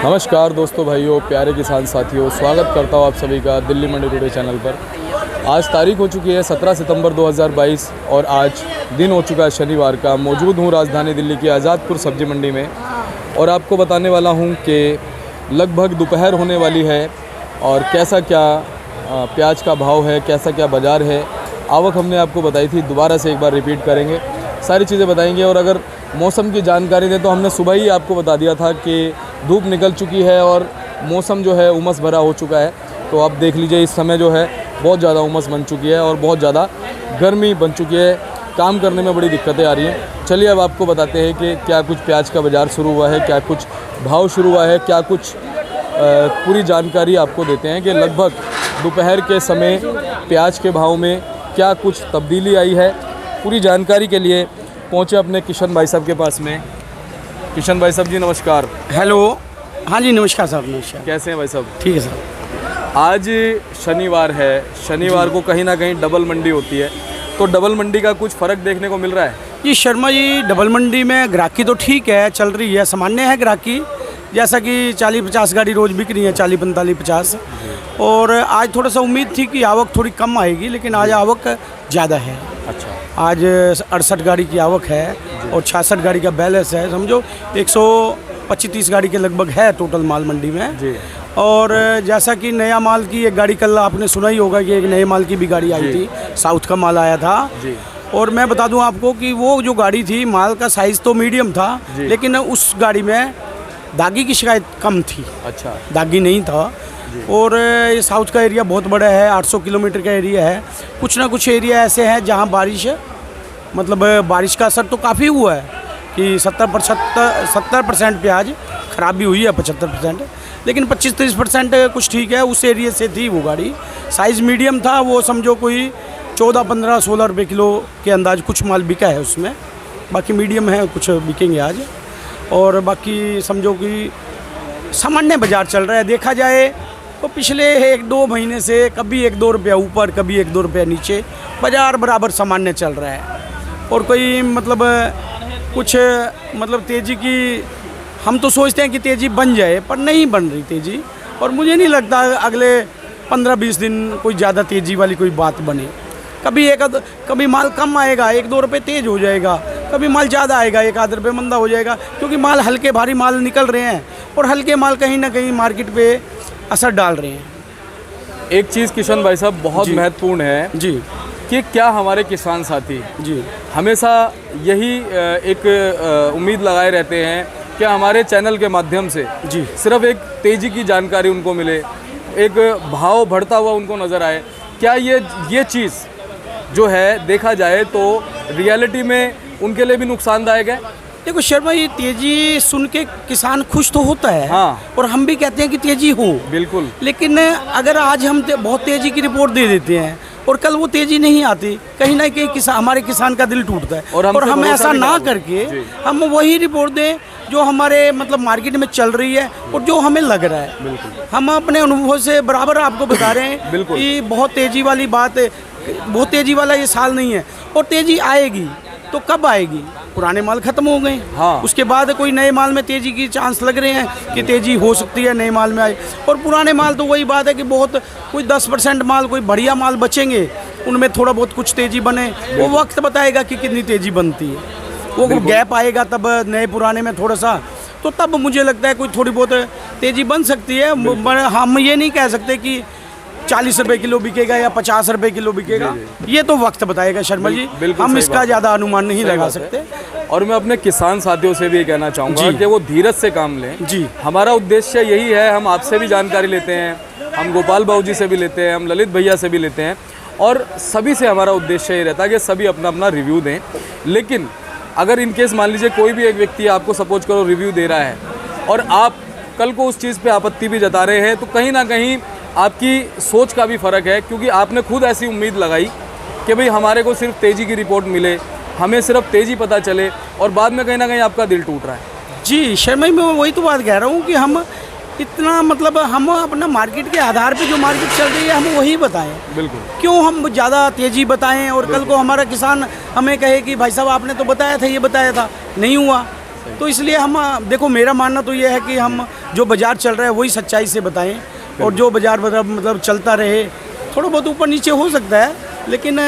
नमस्कार दोस्तों, भाइयों, प्यारे किसान साथियों, स्वागत करता हूँ आप सभी का दिल्ली मंडी टुडे चैनल पर। आज तारीख हो चुकी है 17 सितंबर 2022 और आज दिन हो चुका है शनिवार का। मौजूद हूँ राजधानी दिल्ली की आज़ादपुर सब्जी मंडी में और आपको बताने वाला हूँ कि लगभग दोपहर होने वाली है और कैसा क्या प्याज का भाव है, कैसा क्या बाज़ार है। आवक हमने आपको बताई थी, दोबारा से एक बार रिपीट करेंगे, सारी चीज़ें बताएंगे। और अगर मौसम की जानकारी दें तो हमने सुबह ही आपको बता दिया था कि धूप निकल चुकी है और मौसम जो है उमस भरा हो चुका है। तो आप देख लीजिए, इस समय जो है बहुत ज़्यादा उमस बन चुकी है और बहुत ज़्यादा गर्मी बन चुकी है, काम करने में बड़ी दिक्कतें आ रही हैं। चलिए अब आपको बताते हैं कि क्या कुछ प्याज का बाज़ार शुरू हुआ है, क्या कुछ भाव शुरू हुआ है, क्या कुछ पूरी जानकारी आपको देते हैं कि लगभग दोपहर के समय प्याज के भाव में क्या कुछ तब्दीली आई है। पूरी जानकारी के लिए पहुंचे अपने किशन भाई साहब के पास में। किशन भाई साहब जी नमस्कार। हेलो। हाँ जी नमस्कार साहब। नमस्कार। कैसे हैं भाई साहब? ठीक है साहब। आज शनिवार है, शनिवार को कहीं ना कहीं डबल मंडी होती है, तो डबल मंडी का कुछ फ़र्क देखने को मिल रहा है? जी शर्मा जी, डबल मंडी में ग्राहकी तो ठीक है, चल रही है, सामान्य है ग्राहकी। जैसा कि 40-50 गाड़ी रोज़ बिक रही है, 40-45-50। और आज थोड़ा सा उम्मीद थी कि आवक थोड़ी कम आएगी, लेकिन आज आवक ज़्यादा है। अच्छा। आज 68 गाड़ी की आवक है और 66 गाड़ी का बैलेंस है। समझो 125-30 गाड़ी के लगभग है टोटल माल मंडी में जी। और जैसा कि नया माल की एक गाड़ी, कल आपने सुना ही होगा कि एक नए माल की भी गाड़ी आई थी, साउथ का माल आया था जी। और मैं बता दूं आपको कि वो जो गाड़ी थी, माल का साइज़ तो मीडियम था, लेकिन उस गाड़ी में दागी की शिकायत कम थी। अच्छा। दागी नहीं था। और ये साउथ का एरिया बहुत बड़ा है, 800 किलोमीटर का एरिया है। कुछ ना कुछ एरिया ऐसे हैं जहाँ बारिश का असर तो काफ़ी हुआ है कि 70% प्याज ख़राब भी हुई है, 75%, लेकिन 25-30% कुछ ठीक है। उस एरिया से थी वो गाड़ी, साइज़ मीडियम था। वो समझो कोई 14-15-16 रुपये किलो के अंदाज कुछ माल बिका है उसमें, बाकी मीडियम है, कुछ बिकेंगे आज। और बाकी समझो कि सामान्य बाज़ार चल रहा है। देखा जाए तो पिछले 1-2 महीने से कभी 1-2 रुपया ऊपर, कभी 1-2 रुपया नीचे, बाज़ार बराबर सामान्य चल रहा है। और कोई कुछ तेज़ी की, हम तो सोचते हैं कि तेज़ी बन जाए, पर नहीं बन रही तेज़ी। और मुझे नहीं लगता अगले 15-20 दिन कोई ज़्यादा तेज़ी वाली कोई बात बने। कभी माल कम आएगा, 1-2 रुपये तेज़ हो जाएगा, कभी माल ज़्यादा आएगा, 1-आध रुपये मंदा हो जाएगा, क्योंकि माल हल्के भारी माल निकल रहे हैं और हल्के माल कहीं ना कहीं मार्केट पे असर डाल रहे हैं। एक चीज़ किशन भाई साहब बहुत महत्वपूर्ण है जी, कि क्या हमारे किसान साथी जी हमेशा यही एक उम्मीद लगाए रहते हैं कि हमारे चैनल के माध्यम से जी सिर्फ एक तेज़ी की जानकारी उनको मिले, एक भाव बढ़ता हुआ उनको नज़र आए। क्या ये चीज़ जो है देखा जाए तो रियलिटी में उनके लिए भी नुकसानदायक है? देखो शर्मा, ये तेज़ी सुन के किसान खुश तो होता है। हाँ। और हम भी कहते हैं कि तेज़ी हो, बिल्कुल। लेकिन अगर आज हम बहुत तेज़ी की रिपोर्ट दे देते हैं और कल वो तेज़ी नहीं आती, कहीं ना कहीं हमारे किसान का दिल टूटता है। और हम ऐसा ना करके हम वही रिपोर्ट दें जो हमारे मार्केट में चल रही है और जो हमें लग रहा है। हम अपने अनुभव से बराबर आपको बता रहे हैं कि बहुत तेज़ी वाली बात है, बहुत तेज़ी वाला ये साल नहीं है। और तेज़ी आएगी तो कब आएगी? पुराने माल ख़त्म हो गए। हाँ। उसके बाद कोई नए माल में तेज़ी की चांस लग रहे हैं कि तेज़ी हो सकती है, नए माल में आए। और पुराने माल तो वही बात है कि बहुत कोई 10% माल, कोई बढ़िया माल बचेंगे, उनमें थोड़ा बहुत कुछ तेज़ी बने। वो वक्त बताएगा कि कितनी तेज़ी बनती है। वो गैप आएगा तब नए पुराने में थोड़ा सा, तो तब मुझे लगता है कोई थोड़ी बहुत तेज़ी बन सकती है। हम ये नहीं कह सकते कि 40 रुपये किलो बिकेगा या 50 रुपये किलो बिकेगा, ये तो वक्त बताएगा शर्मा जी। हम इसका ज़्यादा अनुमान नहीं लगा सकते। और मैं अपने किसान साथियों से भी ये कहना चाहूँगा कि वो धीरज से काम लें जी। हमारा उद्देश्य यही है, हम आपसे भी जानकारी लेते हैं, हम गोपाल बाबू जी से भी लेते हैं, हम ललित भैया से भी लेते हैं, और सभी से हमारा उद्देश्य ये रहता है कि सभी अपना अपना रिव्यू दें। लेकिन अगर इनकेस मान लीजिए कोई भी एक व्यक्ति आपको सपोज करो रिव्यू दे रहा है और आप कल को उस चीज़ पे आपत्ति भी जता रहे हैं, तो कहीं ना कहीं आपकी सोच का भी फ़र्क है, क्योंकि आपने खुद ऐसी उम्मीद लगाई कि भाई हमारे को सिर्फ तेज़ी की रिपोर्ट मिले, हमें सिर्फ तेज़ी पता चले, और बाद में कहीं ना कहीं आपका दिल टूट रहा है। जी शर्मा, मैं वही तो बात कह रहा हूँ कि हम इतना हम अपना मार्केट के आधार पे जो मार्केट चल रही है हम वही बताएं। बिल्कुल। क्यों हम ज़्यादा तेज़ी बताएं और कल को हमारा किसान हमें कहे कि भाई साहब आपने तो बताया था, ये बताया था, नहीं हुआ। तो इसलिए हम देखो, मेरा मानना तो ये है कि हम जो बाज़ार चल रहा है वही सच्चाई से बताएं, और जो बाज़ार मतलब चलता रहे, थोड़ा बहुत ऊपर नीचे हो सकता है, लेकिन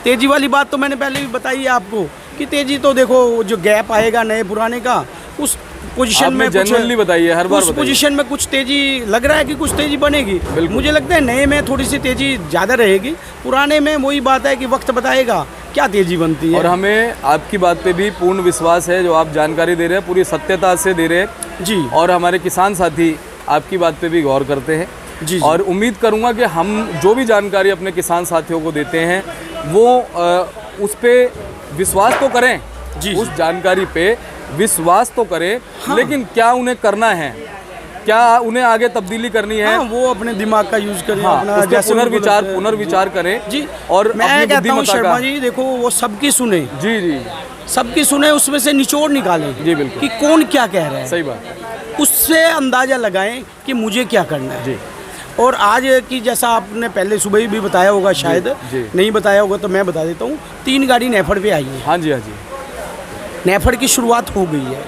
तेज़ी वाली बात तो मैंने पहले भी बताई है आपको कि तेज़ी तो देखो जो गैप आएगा नए पुराने का, उस पोजीशन में जनरली बताइए, हर बार उस पोजीशन में कुछ तेज़ी लग रहा है कि कुछ तेज़ी बनेगी। मुझे लगता है नए में थोड़ी सी तेज़ी ज़्यादा रहेगी, पुराने में वही बात है कि वक्त बताएगा क्या तेज़ी बनती है। और हमें आपकी बात पे भी पूर्ण विश्वास है, जो आप जानकारी दे रहे हैं पूरी सत्यता से दे रहे हैं जी, और हमारे किसान साथी आपकी बात पे भी गौर करते हैं जी। और उम्मीद करूंगा कि हम जो भी जानकारी अपने किसान साथियों को देते हैं वो उस पे विश्वास तो करें जी, उस जानकारी पे विश्वास तो करें, हाँ। लेकिन क्या उन्हें करना है, क्या उन्हें आगे तब्दीली करनी है, हाँ, वो अपने दिमाग का यूज करें, हाँ, अपना उसके जैसे पुनर्विचार करें जी। और मैं अपनी कहता हूँ बुद्धिमत्ता शर्मा जी, देखो वो सबकी सुने, जी जी सबकी सुने, उसमें से निचोड़ निकालें जी, बिल्कुल कि कौन क्या कह रहा है, सही बात, उससे अंदाज़ा लगाएं कि मुझे क्या करना है जी। और आज की जैसा आपने पहले सुबह भी बताया होगा, शायद जी। नहीं बताया होगा तो मैं बता देता हूँ, 3 गाड़ी नेफेड पे आई है। हाँ जी, हाँ जी। नेफेड की शुरुआत हो गई है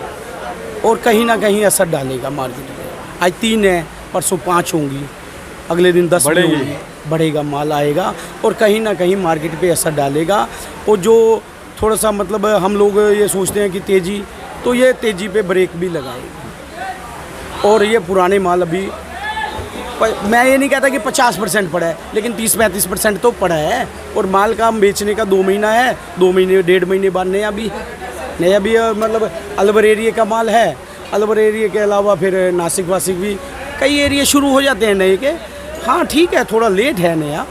और कहीं ना कहीं असर डालेगा मार्केट में। आज 3 है, परसों 5 होंगी, अगले दिन 10 बढ़ेगी। होंगी, बढ़ेगा, माल आएगा और कहीं ना कहीं मार्केट पे असर डालेगा। और जो थोड़ा सा मतलब हम लोग ये सोचते हैं कि तेज़ी, तो ये तेज़ी पे ब्रेक भी लगाएगी। और ये पुराने माल अभी मैं ये नहीं कहता कि 50% पड़ा है, लेकिन 30-35% तो पड़ा है। और माल का हम बेचने का 2 महीना है, 2 महीने 1.5 महीने बाद नया भी मतलब अलवर एरिया का माल है। अलवर एरिया के अलावा फिर नासिक वासिक भी कई एरिया शुरू हो जाते हैं नए के। हाँ ठीक है, थोड़ा लेट है नया,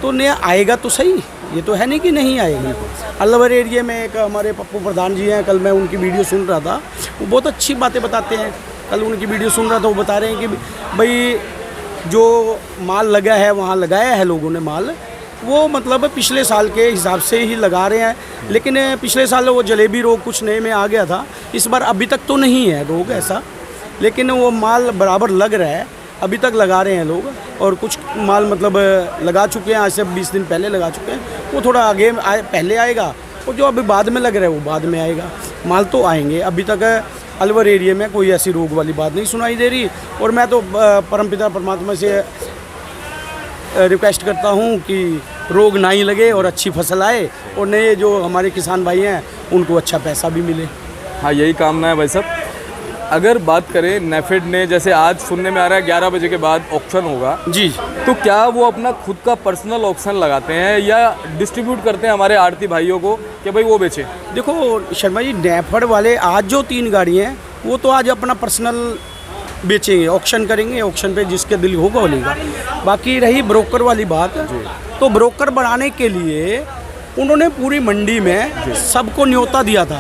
तो नया आएगा तो सही, ये तो है नहीं कि नहीं आएगा। अलवर एरिया में एक हमारे पप्पू प्रधान जी हैं, कल मैं उनकी वीडियो सुन रहा था, वो बहुत अच्छी बातें बताते हैं। कल उनकी वीडियो सुन रहा था, वो बता रहे हैं कि भाई जो माल लगा है, वहाँ लगाया है लोगों ने माल, वो मतलब पिछले साल के हिसाब से ही लगा रहे हैं। लेकिन पिछले साल वो जलेबी रोग कुछ नए में आ गया था, इस बार अभी तक तो नहीं है रोग ऐसा, लेकिन वो माल बराबर लग रहा है, अभी तक लगा रहे हैं लोग। और कुछ माल मतलब लगा चुके हैं, आज से 20 दिन पहले लगा चुके हैं, वो थोड़ा आगे पहले आएगा, और जो अभी बाद में लग रहा है वो बाद में आएगा। माल तो आएंगे, अभी तक अलवर एरिया में कोई ऐसी रोग वाली बात नहीं सुनाई दे रही। और मैं तो परमपिता परमात्मा से रिक्वेस्ट करता हूँ कि रोग ना ही लगे और अच्छी फसल आए, और नए जो हमारे किसान भाई हैं उनको अच्छा पैसा भी मिले। हाँ, यही कामना है भाई साहब। अगर बात करें नेफेड ने, जैसे आज सुनने में आ रहा है 11 बजे के बाद ऑक्शन होगा जी, तो क्या वो अपना खुद का पर्सनल ऑक्शन लगाते हैं या डिस्ट्रीब्यूट करते हैं हमारे आड़ती भाइयों को कि भाई वो बेचे? देखो शर्मा जी, नेफेड वाले आज जो 3 गाड़ी हैं वो तो आज अपना पर्सनल बेचेंगे, ऑक्शन करेंगे, ऑक्शन पे जिसके दिल होगा वो लेगा। बाकी रही ब्रोकर वाली बात, तो ब्रोकर बढ़ाने के लिए उन्होंने पूरी मंडी में सबको न्योता दिया था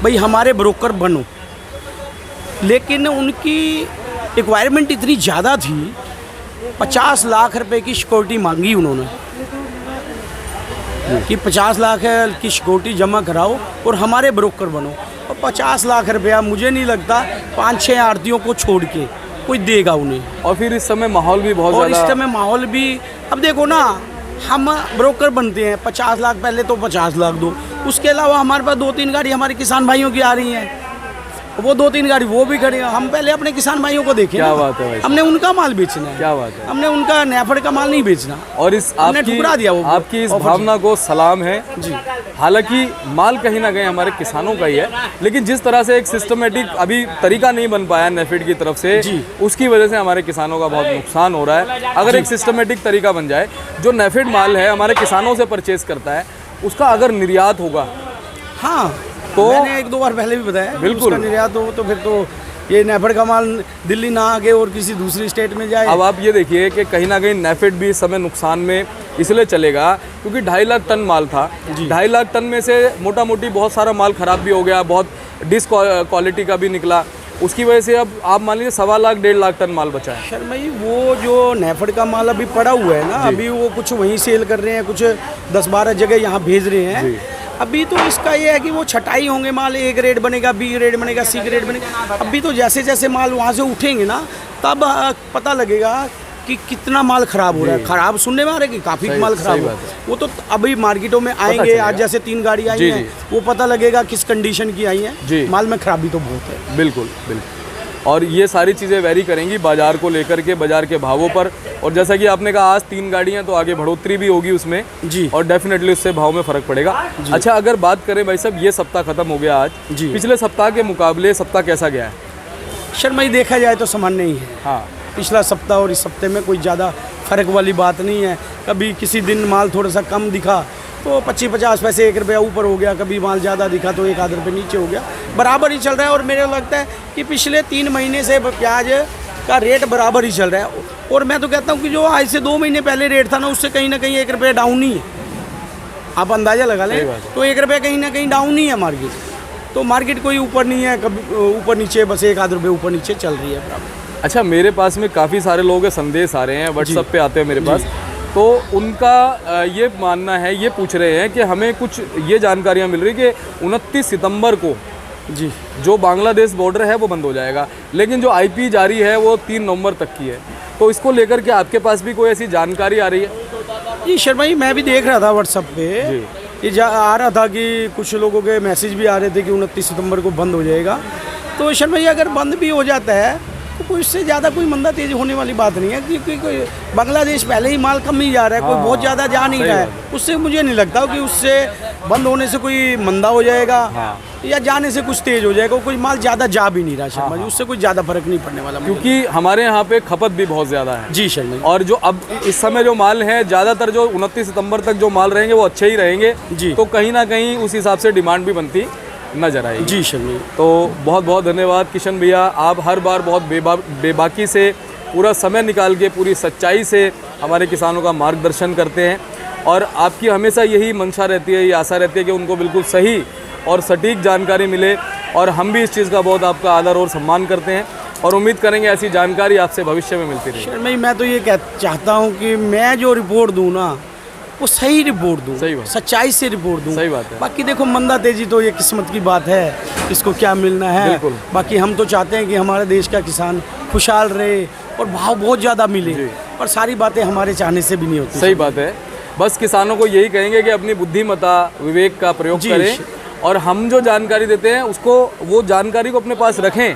भाई हमारे ब्रोकर बनो, लेकिन उनकी रिक्वायरमेंट इतनी ज़्यादा थी, 50 लाख रुपए की सिक्योरिटी मांगी उन्होंने कि 50 लाख की सिक्योरिटी जमा कराओ और हमारे ब्रोकर बनो। और 50 लाख रुपया मुझे नहीं लगता 5-6 आड़तियों को छोड़ के कोई देगा उन्हें। और फिर इस समय माहौल भी बहुत और ज़्यादा, इस समय माहौल भी, अब देखो ना, हम ब्रोकर बनते हैं, 50 लाख पहले तो 50 लाख दो, उसके अलावा हमारे पास 2-3 गाड़ी हमारे किसान भाइयों की आ रही हैं, वो 2-3 गाड़ी वो भी खड़ी हैं। हम पहले अपने किसान भाइयों को देखें, क्या बात है भाई, हमने उनका माल बेचना है, क्या बात है, हमने उनका नेफेड का माल नहीं बेचना। और इस हमने ठुकरा दिया वो आपकी इस भावना को सलाम है जी। हालांकि माल कहीं ना कहीं हमारे किसानों का ही है, लेकिन जिस तरह से एक सिस्टमेटिक अभी तरीका नहीं बन पाया नेफेड की तरफ से, उसकी वजह से हमारे किसानों का बहुत नुकसान हो रहा है। अगर एक सिस्टमेटिक तरीका बन जाए, जो नेफेड माल है हमारे किसानों से परचेज करता है, उसका अगर निर्यात होगा, हाँ, तो मैंने 1-2 बार पहले भी बताया, बिल्कुल उसका निर्यात हो तो फिर तो ये नेफेड का माल दिल्ली ना आके और किसी दूसरी स्टेट में जाए। अब आप ये देखिए कि कहीं ना कहीं नेफेड भी इस समय नुकसान में इसलिए चलेगा क्योंकि 2.5 लाख टन माल था। 2.5 लाख टन में से मोटा मोटी बहुत सारा माल ख़राब भी हो गया, बहुत डिस क्वालिटी का भी निकला, उसकी वजह से अब आप मान लीजिए 1.25 लाख 1.5 लाख टन माल बचा है। शर्मा जी, वो जो नेफेड का माल अभी पड़ा हुआ है ना, अभी वो कुछ वहीं सेल कर रहे हैं, कुछ 10-12 जगह यहाँ भेज रहे हैं। अभी तो इसका ये है कि वो छटाई होंगे माल, A ग्रेड बनेगा, B ग्रेड बनेगा, C ग्रेड बनेगा। अभी तो जैसे जैसे माल वहाँ से उठेंगे ना, तब पता लगेगा कि कितना माल खराब हो रहा है। खराब सुनने में आ रहा है कि काफ़ी माल खराब हो, वो तो अभी मार्केटों में आएंगे। आज जैसे 3 गाड़ी आई हैं, वो पता लगेगा किस कंडीशन की आई हैं। माल में खराबी तो बहुत है। बिल्कुल बिल्कुल। और ये सारी चीज़ें वेरी करेंगी बाज़ार को लेकर के, बाज़ार के भावों पर। और जैसा कि आपने कहा आज 3 गाड़ियाँ, तो आगे बढ़ोतरी भी होगी उसमें जी, और डेफिनेटली उससे भाव में फ़र्क पड़ेगा। अच्छा, अगर बात करें भाई साहब, ये सप्ताह ख़त्म हो गया आज जी, पिछले सप्ताह के मुकाबले सप्ताह कैसा गया है? शर्मा जी देखा जाए तो सामान्य ही है। हाँ, पिछला सप्ताह और इस सप्ताह में कोई ज़्यादा फ़र्क वाली बात नहीं है। कभी किसी दिन माल थोड़ा सा कम दिखा तो 25-50 पैसे 1 रुपया ऊपर हो गया, कभी माल ज़्यादा दिखा तो 1 आध रुपये नीचे हो गया, बराबर ही चल रहा है। और मेरे लगता है कि पिछले 3 महीने से प्याज का रेट बराबर ही चल रहा है। और मैं तो कहता हूँ कि जो आज से 2 महीने पहले रेट था ना, उससे कहीं ना कहीं 1 रुपया डाउन ही है। आप अंदाज़ा लगा लें तो 1 रुपया कहीं ना कहीं डाउन ही है मार्केट। तो मार्केट कोई ऊपर नहीं है, कभी ऊपर नीचे, बस 1 आध रुपये ऊपर नीचे चल रही है बराबर। अच्छा, मेरे पास में काफ़ी सारे लोगों के संदेश आ रहे हैं, व्हाट्सएप पे आते हैं मेरे पास, तो उनका ये मानना है, ये पूछ रहे हैं कि हमें कुछ ये जानकारियाँ मिल रही कि 29 सितंबर को जी जो बांग्लादेश बॉर्डर है वो बंद हो जाएगा, लेकिन जो आईपी जारी है वो 3 नवंबर तक की है। तो इसको लेकर के आपके पास भी कोई ऐसी जानकारी आ रही है? जी शर्मा जी, मैं भी देख रहा था व्हाट्सएप पे, ये आ रहा था कि कुछ लोगों के मैसेज भी आ रहे थे कि 29 सितंबर को बंद हो जाएगा। तो शर्मा जी अगर बंद भी हो जाता है तो कोई इससे ज़्यादा कोई मंदा तेज होने वाली बात नहीं है, क्योंकि कोई बांग्लादेश पहले ही माल कम ही जा रहा है, कोई बहुत ज़्यादा जा नहीं रहा है। उससे मुझे नहीं लगता कि उससे बंद होने से कोई मंदा हो जाएगा या जाने से कुछ तेज हो जाएगा। कोई माल ज़्यादा जा भी नहीं रहा शर्मा जी, उससे कोई ज़्यादा फर्क नहीं पड़ने वाला, क्योंकि हमारे यहाँ पे खपत भी बहुत ज़्यादा है। जी शर्मा जी। और जो अब इस समय जो माल है, ज़्यादातर जो 29 सितंबर तक जो माल रहेंगे वो अच्छे ही रहेंगे जी, तो कहीं ना कहीं उस हिसाब से डिमांड भी बनती नजर आएगी। जी शर्मा। तो बहुत बहुत धन्यवाद किशन भैया, आप हर बार बहुत बेबाकी से पूरा समय निकाल के पूरी सच्चाई से हमारे किसानों का मार्गदर्शन करते हैं। और आपकी हमेशा यही मंशा रहती है, ये आशा रहती है कि उनको बिल्कुल सही और सटीक जानकारी मिले, और हम भी इस चीज़ का बहुत आपका आदर और सम्मान करते हैं और उम्मीद करेंगे ऐसी जानकारी आपसे भविष्य में मिलती रहे। शर्मा जी, मैं तो ये चाहता हूँ कि मैं जो रिपोर्ट दूँ ना, वो सही रिपोर्ट दूँ, सही बात, सच्चाई से रिपोर्ट दूँ। सही बात है। बाकी देखो मंदा तेजी तो ये किस्मत की बात है, इसको क्या मिलना है। बाकी हम तो चाहते हैं कि हमारे देश का किसान खुशहाल रहे और भाव बहुत ज़्यादा मिले, और सारी बातें हमारे चाहने से भी नहीं होती। सही बात है। बस किसानों को यही कहेंगे कि अपनी बुद्धिमत्ता विवेक का प्रयोग करें, और हम जो जानकारी देते हैं उसको, वो जानकारी को अपने पास रखें,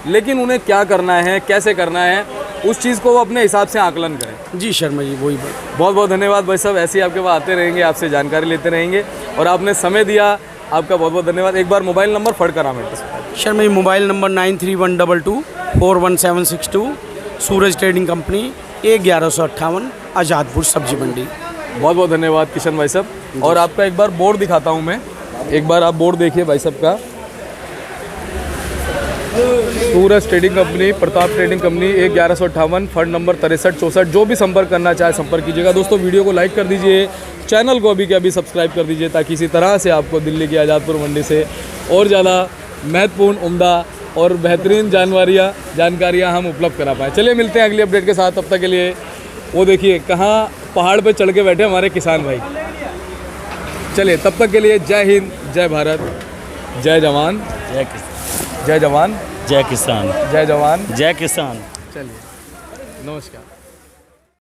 लेकिन उन्हें क्या करना है, कैसे करना है, उस चीज़ को वो अपने हिसाब से आकलन करें। जी शर्मा जी, वही बहुत बहुत धन्यवाद भाई साहब, ऐसे ही आपके पास आते रहेंगे, आपसे जानकारी लेते रहेंगे, और आपने समय दिया, आपका बहुत बहुत धन्यवाद। एक बार मोबाइल नंबर फट करा मेरे पास। शर्मा जी, मोबाइल नंबर 9312241762, सूरज ट्रेडिंग कंपनी, 1158 आज़ादपुर सब्जी मंडी। बहुत बहुत धन्यवाद किशन भाई साहब। और आपका एक बार बोर्ड दिखाता हूँ मैं, एक बार आप बोर्ड देखिए भाई साहब का, Suraj trading company, Pratap trading company, 1158, fund number 6364। जो भी संपर्क करना चाहे संपर्क कीजिएगा। दोस्तों वीडियो को लाइक कर दीजिए, चैनल को अभी के अभी सब्सक्राइब कर दीजिए, ताकि इसी तरह से आपको दिल्ली की आज़ादपुर मंडी से और ज़्यादा महत्वपूर्ण, उम्दा और बेहतरीन जानकारियाँ हम उपलब्ध करा पाएँ। चलिए मिलते हैं अगली अपडेट के साथ, तब तक के लिए वो देखिए कहाँ पहाड़ पर चढ़ के बैठे हमारे किसान भाई। चलिए तब तक के लिए जय हिंद, जय भारत, जय जवान, जय जवान, जय किसान, जय जवान, जय किसान। चलिए नमस्कार।